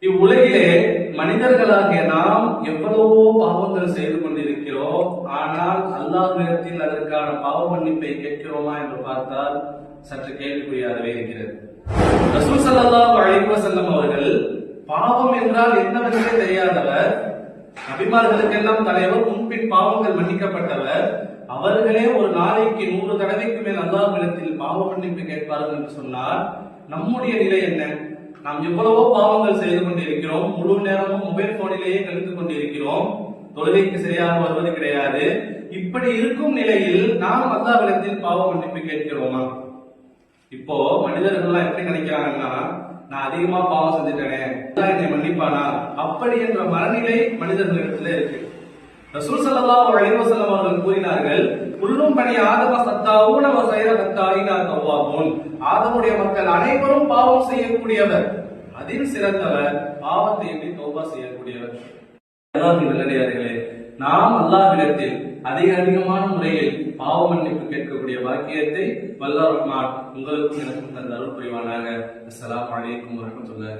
இவ்வுலகிலே மனிதர்களாகிய நாம் எவ்வளவோ பாவங்கள் செய்து கொண்டிருக்கிறோம். ஆனால் அல்லாஹ்விடத்தில் அதற்கான பாவ மன்னிப்பை கேட்கிறோமா என்று பார்த்தால் சற்று கேள்விக்குறியாகவே இருக்கிறது. ரசூல் ஸல்லல்லாஹு அலைஹி வஸல்லம் அவர்கள் பாவம் என்றால் என்னவென்றே தெரியாதவர், நபிமார்களுக்கெல்லாம் தலைவர், முன்பின் பாவங்கள் மன்னிக்கப்பட்டவர். அவர்களே ஒரு நாளைக்கு 100 தடவைக்கு மேல் அல்லாஹ்விடத்தில் பாவ மன்னிப்பு கேட்பார்கள் என்று சொன்னால் நம்முடைய நிலை என்ன? நாம் எவ்வளவோ பாவங்கள் செய்து கொண்டிருக்கிறோம். முழு நேரமும் மொபைல் போனிலேயே கழித்துக் கொண்டிருக்கிறோம். தொழுகைக்கு சரியாக வருவது கிடையாது. இப்படி இருக்கும் நிலையில் நாம் அல்லாஹ்விடத்தில் பாவ மன்னிப்பு கேட்கிறோமா? இப்போ மனிதர்கள்லாம் எப்படி நினைக்கிறாங்கன்னா, நான் அதிகமா பாவம் செஞ்சுட்டேனே, என்னை மன்னிப்பானா அப்படி என்ற மனநிலை மனிதர்களிடத்துல இருக்கு. ரசூல் ஸல்லல்லாஹு அலைஹி வஸல்லம் அவர்கள் கூறினார்கள், குல்லும் பனி ஆதம ஸத்தாஊன வ ஸைர ஸத்தாயினா தவ்வாபூன். ஆதமுடைய மக்கள் அனைவரும் பாவம் செய்யக்கூடியவர், அதில் சிறந்தவர் பாவத்தை எண்ணி தௌபா செய்யக்கூடியவர். நல்லடியார்களே, நாம் அல்லாஹ்விடத்தில் அதிகமான முறையில் பாவ மன்னிப்பு கேட்கக்கூடிய பாக்கியத்தை வல்ல ரஹ்மான் உங்களுக்கும் எனக்கும் தந்த அருள் புரிவானாக. அஸ்ஸலாமு அலைக்கும் வரஹ்மத்துல்லாஹி